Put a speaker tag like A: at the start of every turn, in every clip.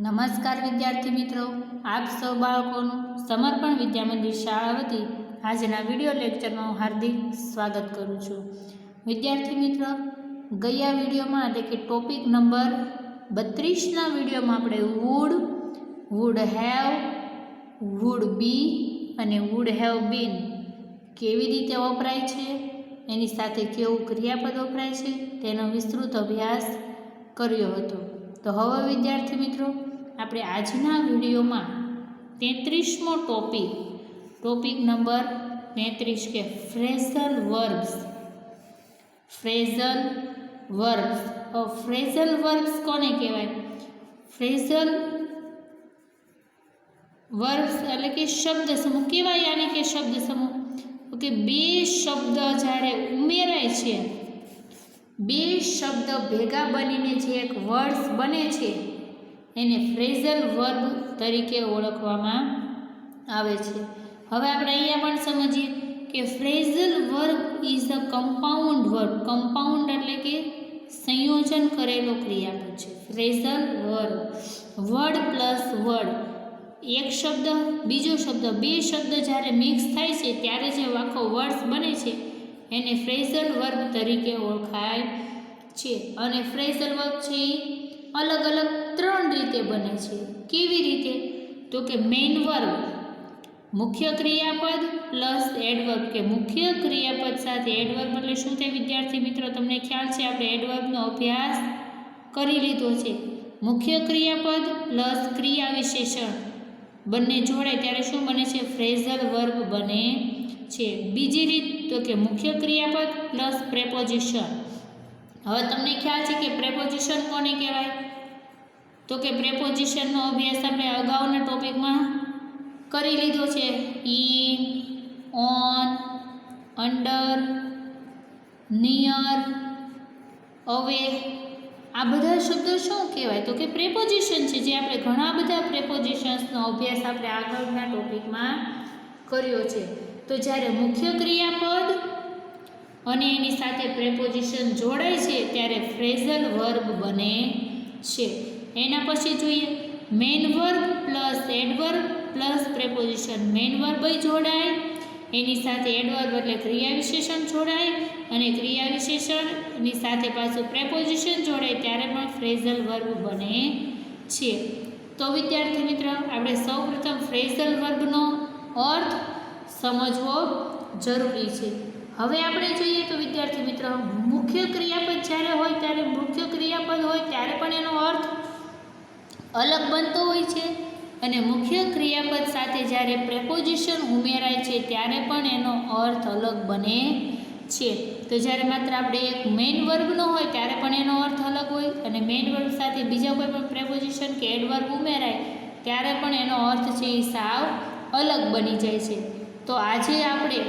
A: નમસ્કાર વિદ્યાર્થી મિત્રો, આપ સૌ બાળકોનું સમર્પણ વિદ્યા મંદિર શાળા વતી આજના વિડીયો લેક્ચરમાં હું હાર્દિક સ્વાગત કરું છું. વિદ્યાર્થી મિત્રો, ગયા વિડીયોમાં એટલે કે ટોપિક નંબર 32ના વિડીયોમાં આપણે વુડ હેવ, વુડ બી અને વુડ હેવ બીન કેવી રીતે વપરાય છે, એની સાથે કેવું ક્રિયાપદ વપરાય છે તેનો વિસ્તૃત અભ્યાસ કર્યો હતો. તો હવે વિદ્યાર્થી મિત્રો, આપણે આજના વિડીયોમાં 33મો ટોપિક નંબર 33 કે ફ્રેઝલ વર્બ્સ. ફ્રેઝલ વર્બ્સ કોને કહેવાય? ફ્રેઝલ વર્બ્સ એટલે કે શબ્દ સમૂહ કહેવાય. યાને કે શબ્દ સમૂહ ઓકે, બે શબ્દ જ્યારે ઉમેરાય છે, બે શબ્દ ભેગા બનીને જે એક વર્ડ્સ બને છે એને ફ્રેઝલ વર્બ તરીકે ઓળખવામાં આવે છે. હવે આપણે અહીંયા પણ સમજીએ કે phrasal verb is a compound verb. Compound એટલે કે સંયોજન કરેલો ક્રિયાપદ છે phrasal verb. Word plus word, એક શબ્દ બીજો શબ્દ, બે શબ્દ જ્યારે મિક્સ થાય છે ત્યારે જે આખો વર્ડ્સ બને છે એને ફ્રેઝલ વર્બ તરીકે ઓળખાય છે. અને ફ્રેઝલ વર્બ છે એ અલગ અલગ 3 રીતે બને છે. કેવી રીતે? તો કે મેઇન વર્બ, મુખ્ય ક્રિયાપદ પ્લસ એડવર્બ. કે મુખ્ય ક્રિયાપદ સાથે એડવર્બ એટલે શું થાય વિદ્યાર્થી મિત્રો? તમને ખ્યાલ છે, આપણે એડવર્બનો અભ્યાસ કરી લીધો છે. મુખ્ય ક્રિયાપદ પ્લસ ક્રિયા વિશેષણ બંને જોડાય ત્યારે શું બને છે? ફ્રેઝલ વર્બ બને છે. બીજી રીત તો કે મુખ્ય ક્રિયાપદ પ્લસ પ્રેપોઝિશન. હવે તમને ખ્યાલ છે કે પ્રેપોઝિશન કોને કહેવાય? તો કે પ્રેપોઝિશનનો અભ્યાસ આપણે અગાઉના ટોપિકમાં કરી લીધો છે. ઇન, ઓન, અંડર, નિયર, અવે, આ બધા શબ્દો શું કહેવાય? તો કે પ્રેપોઝિશન છે. જે આપણે ઘણા બધા પ્રેપોઝિશન્સનો અભ્યાસ આપણે આગળના ટોપિકમાં કર્યો છે. તો જ્યારે મુખ્ય ક્રિયાપદ અને એની સાથે પ્રેપોઝિશન જોડાય છે ત્યારે ફ્રેઝલ વર્બ બને છે. એના પછી જોઈએ main verb plus adverb plus preposition. Main verb જોડાય, એની સાથે એડવર્બ એટલે ક્રિયા વિશેષણ જોડાય, અને ક્રિયા વિશેષણની સાથે પાછું પ્રેપોઝિશન જોડાય ત્યારે પણ ફ્રેઝલ વર્બ બને છે. તો વિદ્યાર્થી મિત્રો, આપણે સૌપ્રથમ ફ્રેઝલ વર્બનો અર્થ સમજવો જરૂરી છે. હવે આપણે જોઈએ તો વિદ્યાર્થી મિત્રો, મુખ્ય ક્રિયાપદ જ્યારે હોય ત્યારે પણ એનો અર્થ અલગ બનતો હોય છે, અને મુખ્ય ક્રિયાપદ સાથે જ્યારે પ્રેપોઝિશન ઉમેરાય છે ત્યારે પણ એનો અર્થ અલગ બને છે. તો જ્યારે માત્ર આપણે એક મેઇન વર્બનો હોય ત્યારે પણ એનો અર્થ અલગ હોય, અને મેઇન વર્બ સાથે બીજા કોઈ પણ પ્રેપોઝિશન કે એડવર્બ ઉમેરાય ત્યારે પણ એનો અર્થ છે એ સાવ અલગ બની જાય છે. તો આજે આપણે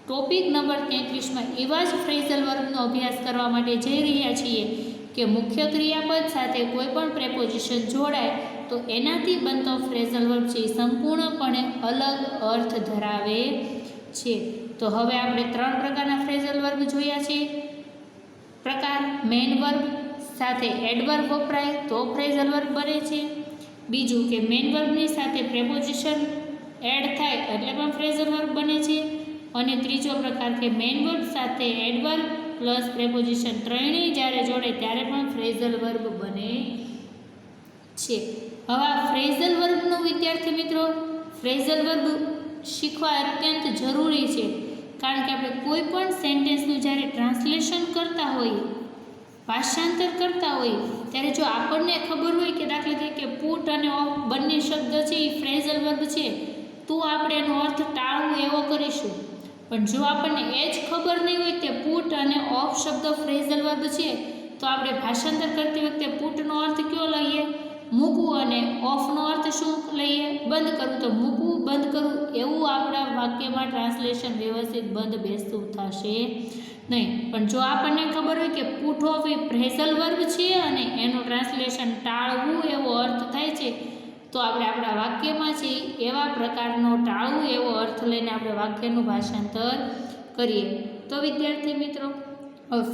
A: ટોપિક નંબર 33માં એવા જ ફ્રેઝલ વર્બનો અભ્યાસ કરવા માટે જઈ રહ્યા છીએ કે મુખ્ય ક્રિયાપદ સાથે કોઈ પણ પ્રેપોઝિશન જોડાય તો એનાથી બનતો ફ્રેઝલ વર્બ છે એ સંપૂર્ણપણે અલગ અર્થ ધરાવે છે. તો હવે આપણે 3 પ્રકારના ફ્રેઝલ વર્બ જોયા છે. પ્રકાર મેઇન વર્બ સાથે એડવર્બ વપરાય તો ફ્રેઝલ વર્બ બને છે. બીજું કે મેઇન વર્બની સાથે પ્રેપોઝિશન એડ થાય એટલે પણ ફ્રેઝલ વર્બ બને છે. અને ત્રીજો પ્રકાર કે મેઇન વર્બ સાથે એડવર્બ પ્લસ પ્રેપોઝિશન ત્રણેય જ્યારે જોડે ત્યારે પણ ફ્રેઝલ વર્બ બને છે. હવે આ ફ્રેઝલ વર્બનો વિદ્યાર્થી મિત્રો, ફ્રેઝલ વર્બ શીખવા અત્યંત જરૂરી છે. કારણ કે આપણે કોઈ પણ સેન્ટેન્સનું જ્યારે ટ્રાન્સલેશન કરતા હોઈએ, ભાષાંતર કરતા હોઈએ, ત્યારે જો આપણને ખબર હોય કે દાખલા તરીકે પુટ અને ઓફ બંને શબ્દ છે એ ફ્રેઝલ વર્બ છે, તો આપણે એનો અર્થ ટાળવું એવો કરીશું. પણ જો આપણને એ જ ખબર નહીં હોય કે પુટ અને ઓફ શબ્દ ફ્રેઝલ વર્બ છે, તો આપણે ભાષાંતર કરતી વખતે પુટનો અર્થ કયો લઈએ? મૂકવું, અને ઓફનો અર્થ શું લઈએ? બંધ કરવું. તો મૂકવું, બંધ કરવું એવું આપણા વાક્યમાં ટ્રાન્સલેશન વ્યવસ્થિત બંધ બેસતું થશે નહીં. પણ જો આપણને ખબર હોય કે put of A phrasal verb છે અને એનું ટ્રાન્સલેશન ટાળવું એવો અર્થ થાય છે, તો આપણે આપણા વાક્યમાં છે એવા પ્રકારનો ટાળવું એવો અર્થ લઈને આપણે વાક્યનું ભાષાંતર કરીએ. તો વિદ્યાર્થી મિત્રો,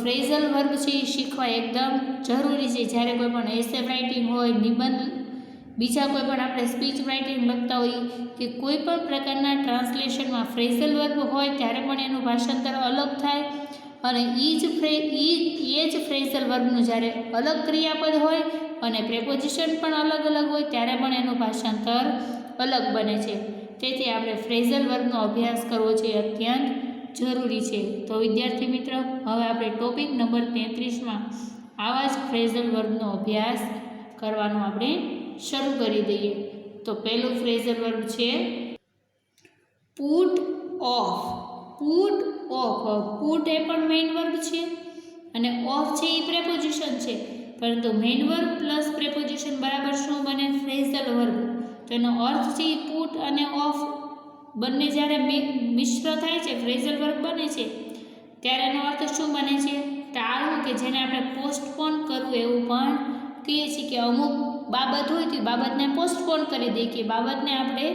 A: ફ્રેઝલ વર્બ છે એ શીખવા એકદમ જરૂરી છે. જ્યારે કોઈ પણ એસે રાઇટિંગ હોય, નિબંધ બીજા કોઈ પણ આપણે સ્પીચ રાઇટિંગ લખતા હોઈએ કે કોઈ પણ પ્રકારના ટ્રાન્સલેશનમાં ફ્રેઝલ વર્બ હોય ત્યારે પણ એનું ભાષાંતર અલગ થાય અને એ જ ફ્રેઝલ વર્બનું જ્યારે અલગ ક્રિયાપદ હોય અને પ્રેપોઝિશન પણ અલગ અલગ હોય ત્યારે પણ એનું ભાષાંતર અલગ બને છે. તેથી આપણે ફ્રેઝલ વર્બનો અભ્યાસ કરવો છે અત્યંત જરૂરી છે. તો વિદ્યાર્થી મિત્રો, હવે આપણે ટોપિક નંબર 33માં આવા જ ફ્રેઝલ વર્બનો અભ્યાસ કરવાનો આપણે શરૂ કરી દઈએ. તો પહેલું ફ્રેઝલ વર્બ છે put off. Put off. Put એ પણ મેઇન વર્બ છે અને ઓફ છે એ પ્રેપોઝિશન છે, પરંતુ મેઇન વર્બ પ્લસ પ્રેપોઝિશન બરાબર શું બને? Phrasal verb. તો એનો અર્થ છે એ પુટ અને ઓફ બંને જ્યારે મિશ્ર થાય છે, ફ્રેઝલ વર્બ બને છે, ત્યારે એનો અર્થ શું બને છે? ટાળવું, કે જેને આપણે પોસ્ટપોન કરવું એવું પણ કહીએ છીએ કે અમુક બાબત હોય તો એ બાબતને પોસ્ટપોન કરી દઈએ, કે બાબતને આપણે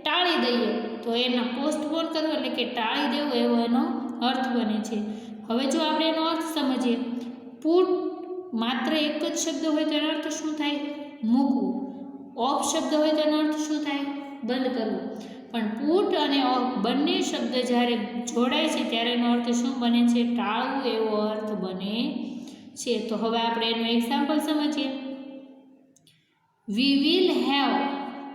A: ટાળી દઈએ, તો એના પોસ્ટપોન કરવું એટલે કે ટાળી દેવું એવો એનો અર્થ બને છે. હવે જો આપણે એનો અર્થ સમજીએ, પુટ માત્ર એક જ શબ્દ હોય તો એનો અર્થ શું થાય? મૂકવું. ઓફ શબ્દ હોય તો એનો અર્થ શું થાય? બંધ કરવું. પણ પુટ અને ઓફ બંને શબ્દ જ્યારે જોડાય છે ત્યારે એનો અર્થ શું બને છે? ટાળવું એવો અર્થ બને છે. તો હવે આપણે એનું એક્ઝામ્પલ સમજીએ. We will have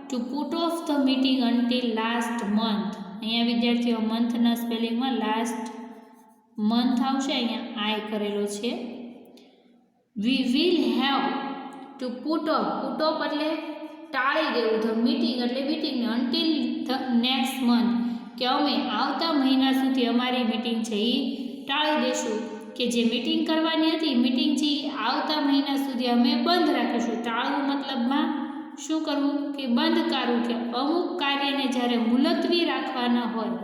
A: to put of the meeting until last month. અહીંયા વિદ્યાર્થીઓ મંથના સ્પેલિંગમાં લાસ્ટ મંથ આવશે, અહીંયા આઈ કરેલો છે. We will have to put off. Put of એટલે ટાળી દેવું, ધ મીટિંગ એટલે મીટિંગને, અન્ટિલ ધ નેક્સ્ટ મંથ, કે અમે આવતા મહિના સુધી અમારી મીટિંગ છે એ ટાળી દેશું, કે જે મીટિંગ કરવાની હતી મીટિંગ છે એ આવતા મહિના સુધી અમે બંધ રાખીશું. ટાળવું મતલબમાં શું કરવું? કે બંધ કરવું, કે અમુક કાર્યને જ્યારે મુલતવી રાખવાના હોય,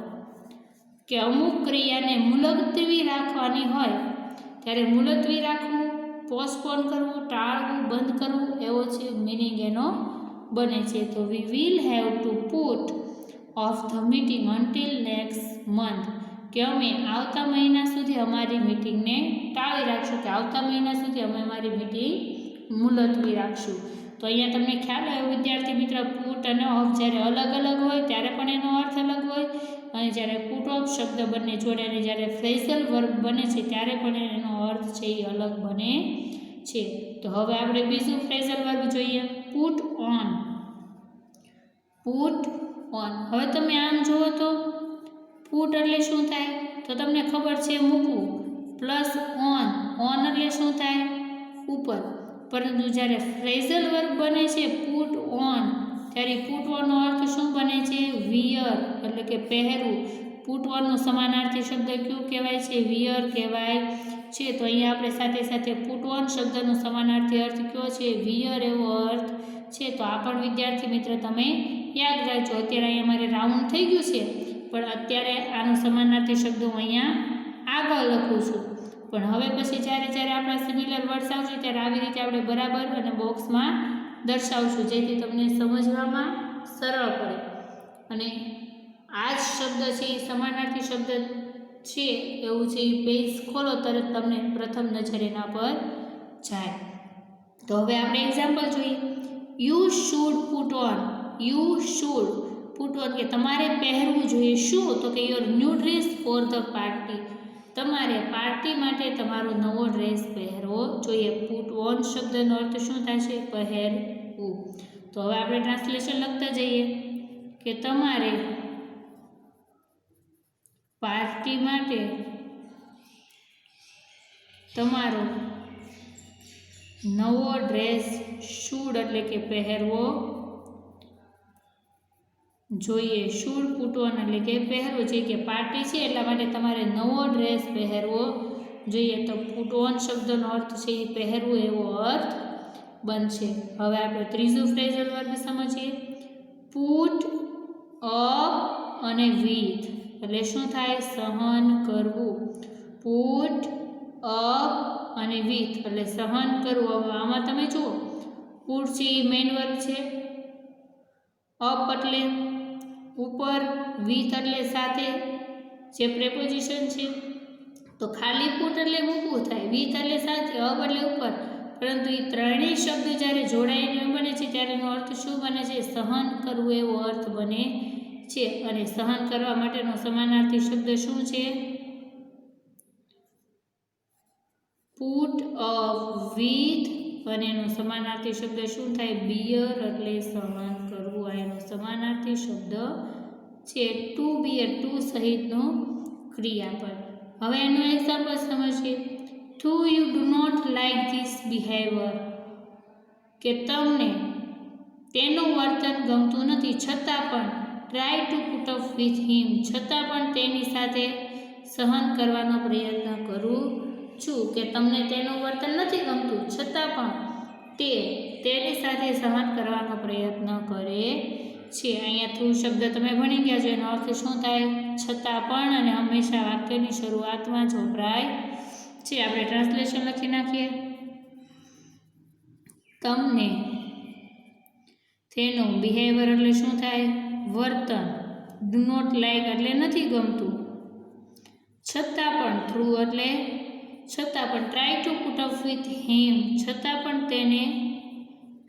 A: કે અમુક ક્રિયાને મુલતવી રાખવાની હોય ત્યારે મુલતવી રાખવું, પોસ્ટપોન કરવું, ટાળવું, બંધ કરવું એવો છે મિનિંગ એનો બને છે. તો we will have to put of the meeting until next month, કે અમે આવતા મહિના સુધી અમારી મીટિંગને ટાળી રાખશું, કે આવતા મહિના સુધી અમે અમારી મીટિંગ મુલતવી રાખશું. તો અહીંયા તમને ખ્યાલ આવ્યો વિદ્યાર્થી મિત્ર, પુટ અને ઓફ જ્યારે અલગ અલગ હોય ત્યારે પણ એનો અર્થ અલગ હોય, અને જ્યારે પુટ ઓફ શબ્દ બંને જોડે અને જ્યારે ફ્રેઝલ વર્બ બને છે ત્યારે પણ એનો અર્થ છે એ અલગ બને છે. તો હવે આપણે બીજું ફ્રેઝલ વર્બ જોઈએ, પુટ ઓન. Put on. હવે તમે આમ જુઓ તો પુટ એટલે શું થાય? તો તમને ખબર છે મૂકવું, પ્લસ ઓન. ઓન એટલે શું થાય? ઉપર. પરંતુ જ્યારે ફ્રેઝલ વર્બ બને છે પુટ ઓન, ત્યારે પુટ ઓનનો અર્થ શું બને છે? વિયર એટલે કે પહેરવું. પુટ ઓનનો સમાનાર્થી શબ્દ કયું કહેવાય છે? વિયર કહેવાય છે. તો અહીંયા આપણે સાથે સાથે પુટ ઓન શબ્દનો સમાનાર્થી અર્થ કયો છે? વિયર એવો અર્થ છે. તો આ પણ વિદ્યાર્થી મિત્ર તમે યાદ રાખજો. અત્યારે અહીંયા મારે રાઉન્ડ થઈ ગયું છે, પણ અત્યારે આનો સમાનાર્થી શબ્દ હું અહીંયા આગળ લખું છું. પણ હવે પછી જ્યારે આપણા સિમિલર વર્ડ્સ આવશે ત્યારે આવી રીતે આપણે બરાબર અને બોક્સમાં દર્શાવશું, જેથી તમને સમજવામાં સરળ પડે. અને આ જ શબ્દ છે એ સમાનાર્થી શબ્દ છે એવું છે, એ પેજ ખોલો તરત તમને પ્રથમ નજર એના પર જાય. તો હવે આપણે એક્ઝામ્પલ જોઈએ. You should put on. You should put on, કે તમારે પહેરવું જોઈએ શું? તો કે your new dress for the party. તમારે પાર્ટી માટે તમારો નવો ડ્રેસ પહેરવો જોઈએ. પુટ ઓન શબ્દનો અર્થ શું થાય છે? પહેરવું. તો હવે આપણે ટ્રાન્સલેશન લખતા જઈએ કે તમારે પાર્ટી માટે તમારો નવો ડ્રેસ શુડ એટલે કે પહેરવો જોઈએ. શુડ પુટ ઓન એટલે કે પહેરવો જોઈએ, કે પાર્ટી છે એટલા માટે તમારે નવો ડ્રેસ પહેરવો જોઈએ. તો પુટ ઓન શબ્દનો અર્થ છે એ પહેરવું એવો અર્થ બનશે. હવે આપણે ત્રીજું ફ્રેઝલ વર્બ સમજીએ. પુટ અપ અને વિથ એટલે શું થાય? સહન કરવું. પુટ અપ અને વિથ એટલે સહન કરવું. હવે આમાં તમે જુઓ, પુટ છે એ મેઇન વર્બ છે, અપ એટલે ઉપર, વિથ એટલે સાથે, જે પ્રેપોઝિશન છે. તો ખાલી પુટ એટલે મૂકવું થાય, વિથ એટલે સાથે, અપ એટલે ઉપર, પરંતુ એ ત્રણેય શબ્દ જ્યારે જોડાઈને બને છે ત્યારે ત્યારે એનો અર્થ શું બને છે? સહન કરવું એવો અર્થ બને છે. અને સહન કરવા માટેનો સમાનાર્થી શબ્દ શું છે? Put up with. અને એનો સમાનાર્થી શબ્દ શું થાય? બિયર, એટલે સહન કરવું. આ એનો સમાનાર્થી શબ્દ છે. ટુ બિયર, ટુ સહિતનો ક્રિયાપદ. હવે એનું એક્ઝામ્પલ સમજીએ. To you do not like this behaviour, કે તમને તેનું વર્તન ગમતું નથી, છતાં પણ try to put up with him, છતાં પણ તેની સાથે સહન કરવાનો પ્રયત્ન કરું છું. કે તમને તેનું વર્તન નથી ગમતું, છતાં પણ તેની સાથે સહન કરવાનો પ્રયત્ન કરે છે. અહીંયા થ્રુ શબ્દ તમે ભણી ગયા છો. એનો અર્થ શું થાય? છતાં પણ. અને હંમેશા વાક્યની શરૂઆતમાં જ વપરાય છે. આપણે ટ્રાન્સલેશન લખી નાખીએ. તમને તેનું બિહેવિયર એટલે શું થાય? વર્તન. ડુ નોટ લાઇક એટલે નથી ગમતું. છતાં પણ, થ્રુ એટલે છતાં પણ. Try to put up with him, છતાં પણ તેને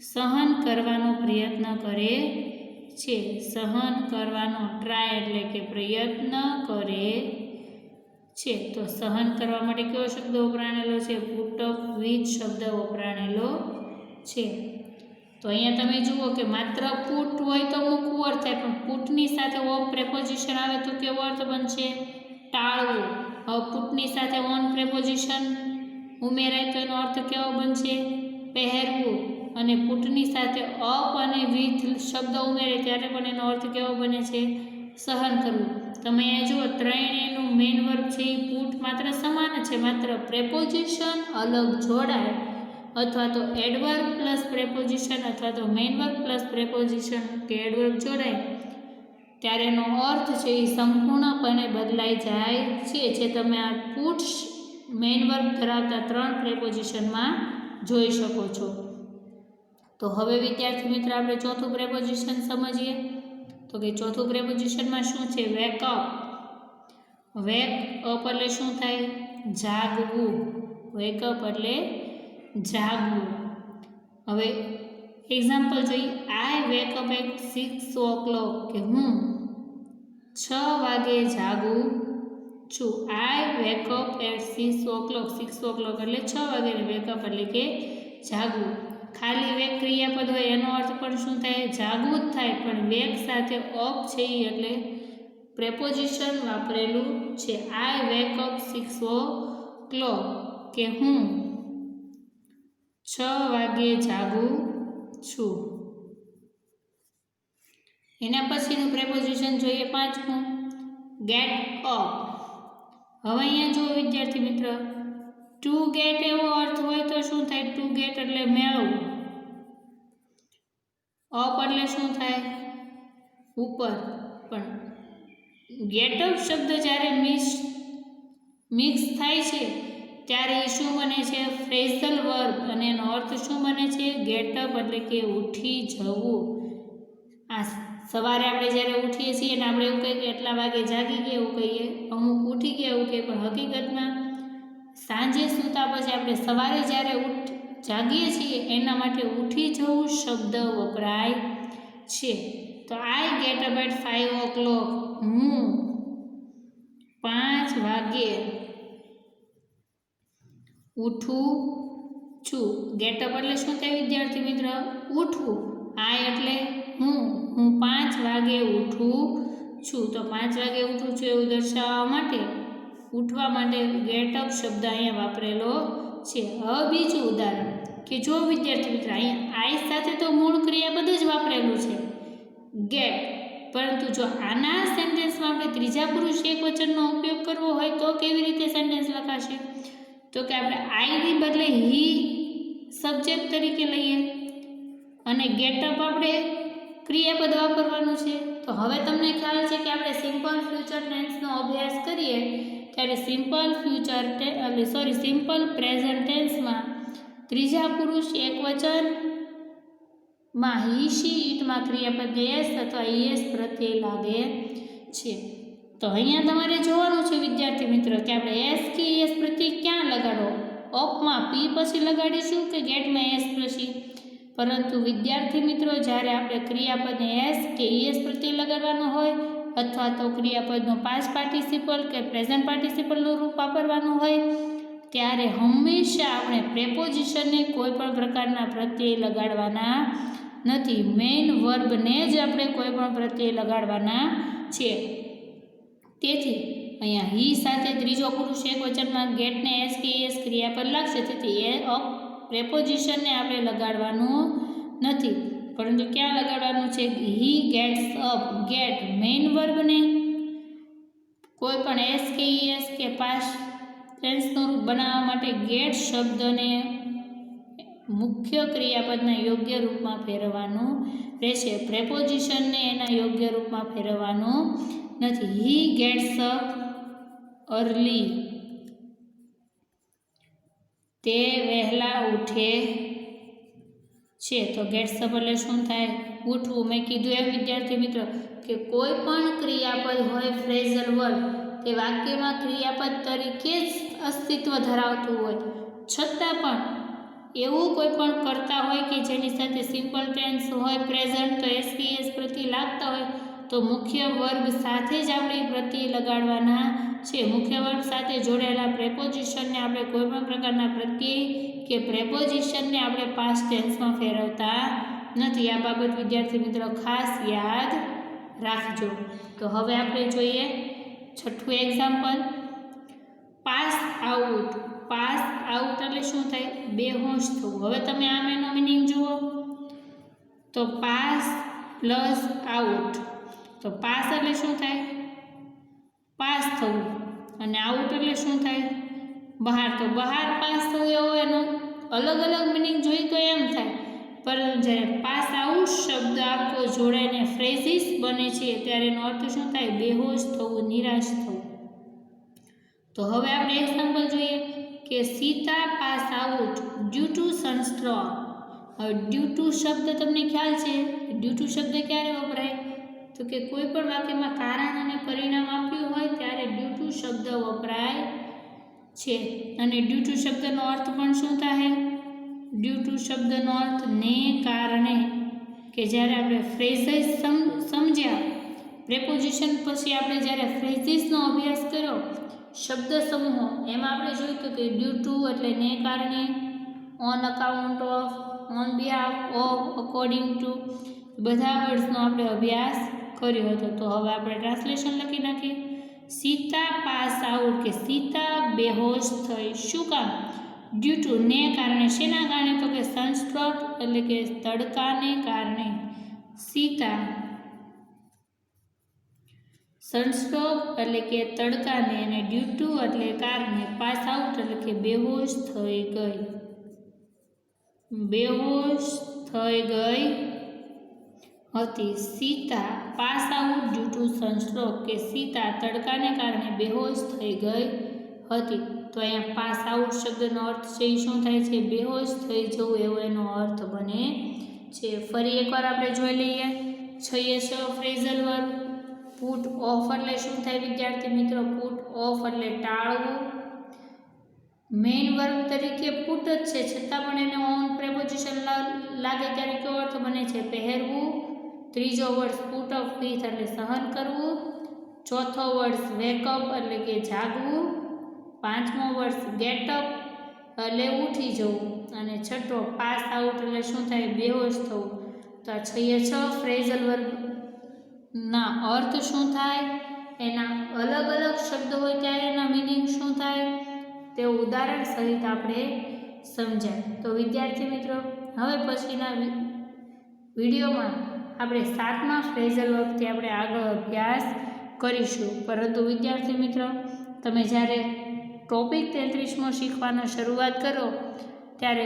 A: સહન કરવાનો પ્રયત્ન કરે છે. સહન કરવાનો, ટ્રાય એટલે કે પ્રયત્ન કરે છે. તો સહન કરવા માટે કયો શબ્દ વપરાણેલો છે? પુટ અપ વિથ શબ્દ વપરાણેલો છે. તો અહીંયા તમે જુઓ કે માત્ર પુટ હોય તો મૂકવું અર્થ થાય, પણ પુટની સાથે ઓફ પ્રેપોઝિશન આવે તો કેવો અર્થ બનશે? ટાળવું. હવે પુટની સાથે ઓન પ્રેપોઝિશન ઉમેરાય તો એનો અર્થ કેવો બનશે? પહેરવું. અને પુટની સાથે અપ અને વિથ શબ્દ ઉમેરે ત્યારે પણ એનો અર્થ કેવો બને છે? સહન કરવું. તમે અહીંયા જુઓ, ત્રણેયનું મેઇન વર્બ છે એ પુટ માત્ર સમાન છે, માત્ર પ્રેપોઝિશન અલગ જોડાય અથવા તો એડવર્બ પ્લસ પ્રેપોઝિશન અથવા તો મેઇન વર્બ પ્લસ પ્રેપોઝિશન કે એડવર્બ જોડાય ત્યારે એનો અર્થ છે એ સંપૂર્ણપણે બદલાઈ જાય છે. જે તમે આ પુટ્સ મેઇન વર્બ ધરાવતા 3 પ્રેપોઝિશનમાં જોઈ શકો છો. તો હવે વિદ્યાર્થી મિત્ર આપણે ચોથું પ્રેપોઝિશન સમજીએ. તો કે ચોથું પ્રેપોઝિશનમાં શું છે? Wake up. વેક અપ એટલે શું થાય? જાગવું. વેક અપ એટલે જાગવું. હવે એક્ઝામ્પલ જોઈએ. આઈ વેક અપ એટ 6 o'clock, કે હું 6 વાગે જાગું છું. આઈ wake up at 6 o'clock. 6 o'clock એટલે 6 વાગે. વેક અપ એટલે કે જાગવું. ખાલી વેક ક્રિયાપદ હોય એનો અર્થ પણ શું થાય? જાગવું જ થાય. પણ વેક સાથે અપ છે એટલે પ્રેપોઝિશન વાપરેલું છે. આઈ વેક અપ 6 o'clock, કે હું 6 વાગે જાગું છું. એના પછીનું પ્રેપોઝિશન જોઈએ 5મું, ગેટ અપ. હવે અહીંયા જુઓ વિદ્યાર્થી મિત્ર, ટુ ગેટ એવો અર્થ હોય તો શું થાય? ટુ ગેટ એટલે મેળવવું. અપ એટલે શું થાય? ઉપર. પણ ગેટ અપ શબ્દ જ્યારે મિક્સ થાય છે ત્યારે એ શું બને છે? Phrasal verb. અને એનો અર્થ શું બને છે? ગેટ અપ એટલે કે ઉઠી જવું. આ સવારે આપણે જ્યારે ઉઠીએ છીએ ને આપણે એવું કહીએ કે એટલા વાગે જાગી ગયા એવું કહીએ, અમુક ઉઠી ગયા એવું કહીએ, પણ હકીકતમાં સાંજે સૂતા પછી આપણે સવારે જ્યારે જાગીએ છીએ એના માટે ઉઠી જવું શબ્દ વપરાય છે. તો I get up at 5 o'clock, હું 5 વાગે ઉઠું છું. ગેટ અપ એટલે શું થાય વિદ્યાર્થી મિત્ર? ઉઠવું. આઈ એટલે હું 5 વાગે ઉઠું છું. તો 5 વાગે ઉઠું છું એવું દર્શાવવા માટે, ઉઠવા માટે ગેટ અપ શબ્દ અહીંયા વાપરેલો છે. હવે બીજું ઉદાહરણ કે જો વિદ્યાર્થી મિત્ર અહીંયા આઈ સાથે તો મૂળ ક્રિયાપદ જ વાપરેલું છે ગેટ, પરંતુ જો આના સેન્ટેન્સમાં આપણે ત્રીજા પુરુષ એકવચનનો ઉપયોગ કરવો હોય તો કેવી રીતે સેન્ટેન્સ લખાશે? તો કે આપણે આઈની બદલે હી સબ્જેક્ટ તરીકે લઈએ અને ગેટ અપ આપણે ક્રિયાપદ વાપરવાનું છે. તો હવે તમને ખ્યાલ છે કે આપણે સિમ્પલ ફ્યુચર ટેન્સનો અભ્યાસ કરીએ ત્યારે સિમ્પલ પ્રેઝન્ટ ટેન્સમાં ત્રીજા પુરુષ એકવચનમાં હી શી ઈટમાં ક્રિયાપદ એસ અથવા ઈએસ પ્રત્યય લાગે છે. તો અહીંયા તમારે જોવાનું છે વિદ્યાર્થી મિત્ર કે આપણે એસ કે ઈએસ પ્રત્યય ક્યાં લગાડો? અપમાં પી પછી લગાડીશું કે ગેટમાં એસ પછી? પરંતુ વિદ્યાર્થી મિત્રો જ્યારે આપણે ક્રિયાપદને એસ કે ઈએસ પ્રત્યે લગાડવાનો હોય અથવા તો ક્રિયાપદનો પાસ્ટ પાર્ટિસિપલ કે પ્રેઝન્ટ પાર્ટિસિપલનું રૂપ વાપરવાનું હોય ત્યારે હંમેશા આપણે પ્રેપોઝિશનને કોઈ પણ પ્રકારના પ્રત્યય લગાડવાના નથી. મેઇન વર્બને જ આપણે કોઈ પણ પ્રત્યય લગાડવાના છે. તેથી અહીંયા હી સાથે ત્રીજો પુરુષ એકવચનમાં ગેટને એસ કે ઈએસ ક્રિયાપદ લાગશે. તેથી એ પ્રેપોઝિશનને આપણે લગાડવાનું નથી, પરંતુ ક્યાં લગાડવાનું છે? He gets up. Get main વર્બને કોઈ પણ એસ કે ઈએસ કે પાસ્ટ ટેન્સનું રૂપ બનાવવા માટે ગેટ શબ્દને મુખ્ય ક્રિયાપદના યોગ્ય રૂપમાં ફેરવવાનું રહેશે. પ્રેપોઝિશનને એના યોગ્ય રૂપમાં ફેરવવાનું નથી. હી ગેટ્સ અપ અર્લી. તે વહેલા ઉઠે છે. તો ગેટ્સ અપ એટલે શું થાય? ઉઠવું. મેં કીધું એમ વિદ્યાર્થી મિત્રો કે કોઈ પણ ક્રિયાપદ હોય ફ્રેઝલ વર્બ તે વાક્યમાં ક્રિયાપદ તરીકે જ અસ્તિત્વ ધરાવતું હોય છતાં પણ એવું કોઈ પણ કરતા હોય કે જેની સાથે સિમ્પલ ટેન્સ હોય પ્રેઝન્ટ તો એસ કે એસ પ્રત્યય લાગતા હોય તો મુખ્ય વર્બ સાથે જ આપણે પ્રત્યય લગાડવાના છે. મુખ્ય વર્બ સાથે જોડાયેલા પ્રેપોઝિશનને આપણે કોઈ પણ પ્રકારના પ્રત્યય કે પ્રેપોઝિશનને આપણે પાસ્ટ ટેન્સમાં ફેરવતા નથી. આ બાબત વિદ્યાર્થી મિત્રો ખાસ યાદ રાખજો. તો હવે આપણે જોઈએ છઠ્ઠું example. Pass out. Pass out એટલે શું થાય? બેહોશ થવું. હવે તમે આમ એનો મિનિંગ જુઓ તો પાસ પ્લસ આઉટ. તો પાસ એટલે શું થાય? પાસ થવું. અને આઉટ એટલે શું થાય? બહાર. તો બહાર પાસ થવું એવો એનો અલગ અલગ મિનિંગ જોઈએ તો એમ થાય, પરંતુ જ્યારે પાસ આઉટ શબ્દ આખો જોડાઈને ફ્રેઝિસ બને છે ત્યારે એનો અર્થ શું થાય? બેહોશ થવું, નિરાશ થવું. તો હવે આપણે એક્ઝામ્પલ જોઈએ કે Sita pass out due to sunstroke. હવે ડ્યુ ટુ શબ્દ તમને ખ્યાલ છે? ડ્યુ ટુ શબ્દ ક્યારે વપરાય? તો કે કોઈ પણ વાક્યમાં કારણ અને પરિણામ આપ્યું હોય ત્યારે ડ્યુ ટુ શબ્દ વપરાય છે. અને ડ્યુ ટુ શબ્દનો અર્થ પણ શું થાય? ડ્યુ ટુ શબ્દનો અર્થ ને કારણે. કે જ્યારે આપણે ફ્રેઝિસ સમજ્યા પ્રેપોઝિશન પછી આપણે જ્યારે ફ્રેઝિસનો અભ્યાસ કર્યો શબ્દ સમૂહો એમાં આપણે જોયું હતું કે ડ્યુ ટુ એટલે ને કારણે, on account of, on behalf of, according to, બધા વર્ડ્સનો આપણે અભ્યાસ કર્યો હતો. તો હવે આપણે ટ્રાન્સલેશન લખી નાખીએ. સીતા પાસ આઉટ કે સીતા બેહોશ થઈ. શું કામ? ડ્યુ ટુ ને કારણે. શેના કારણે? તો કે સનસ્ટ્રોક એટલે કે તડકાને કારણે. સીતા સનસ્ટ્રોક એટલે કે તડકાને અને ડ્યુ ટુ એટલે કારણે, પાસ આઉટ એટલે કે બેહોશ થઈ ગઈ. બેહોશ થઈ ગઈ હતી. Sita pass out due to sunstroke કે સીતા તડકાને કારણે બેહોશ થઈ ગઈ હતી. તો અહીંયા પાસ આઉટ શબ્દનો અર્થ છે એ શું થાય છે? બેહોશ થઈ જવું એવો એનો અર્થ બને છે. ફરી એકવાર આપણે જોઈ લઈએ. છઈએ છ ફ્રેઝલ વર્બ. પુટ ઓફ એટલે શું થાય વિદ્યાર્થી મિત્રો? પુટ ઓફ એટલે ટાળવું. મેઇન વર્બ તરીકે પુટ જ છે છતાં પણ એને ઓન પ્રેપોઝિશન લાગે ત્યારે કેવો અર્થ બને છે? પહેરવું. ત્રીજો વર્ડ પુટ ઓફ વિથ એટલે સહન કરવું. ચોથો વર્ડ વેકઅપ એટલે કે જાગવું. પાંચમો વર્ડ ગેટઅપ એટલે ઉઠી જવું. અને છઠ્ઠો પાસ આઉટ એટલે શું થાય? બેહોશ થવું. તો આ છઈએ છ ફ્રેઝલ વર્બના અર્થ શું થાય? એના અલગ અલગ શબ્દ હોય ત્યારે એના મિનિંગ શું થાય તે ઉદાહરણ સહિત આપણે સમજાય. તો વિદ્યાર્થી મિત્રો હવે પછીના વિડીયોમાં આપણે 7મા ફ્રેઝલ વર્બથી આપણે આગળ અભ્યાસ કરીશું. પરંતુ વિદ્યાર્થી મિત્રો તમે જ્યારે ટોપિક 33મો શીખવાનો શરૂઆત કરો ત્યારે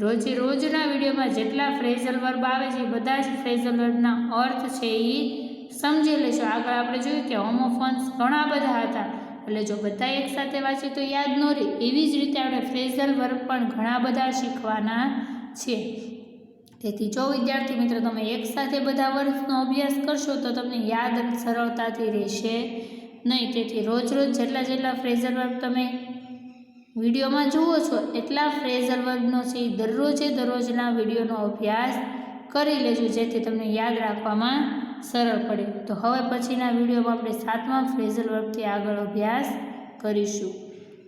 A: રોજે રોજના વિડીયોમાં જેટલા ફ્રેઝલ વર્બ આવે છે બધા જ ફ્રેઝલ વર્બના અર્થ છે એ સમજી લેશો. આગળ આપણે જોયું કે હોમોફોન્સ ઘણા બધા હતા એટલે જો બધા એકસાથે વાંચીએ તો યાદ ન રહે. એવી જ રીતે આપણે ફ્રેઝલ વર્બ પણ ઘણા બધા શીખવાના છે. તેથી જો વિદ્યાર્થી મિત્રો તમે એકસાથે બધા વર્ગનો અભ્યાસ કરશો તો તમને યાદ સરળતાથી રહેશે નહીં. તેથી રોજ રોજ જેટલા ફ્રેઝલ વર્બ તમે વિડીયોમાં જુઓ છો એટલા ફ્રેઝલ વર્ગનો છે એ દરરોજના વિડીયોનો અભ્યાસ કરી લેજો, જેથી તમને યાદ રાખવામાં સરળ પડે. તો હવે પછીના વિડીયોમાં આપણે 7મા ફ્રેઝલ વર્ગથી આગળ અભ્યાસ કરીશું.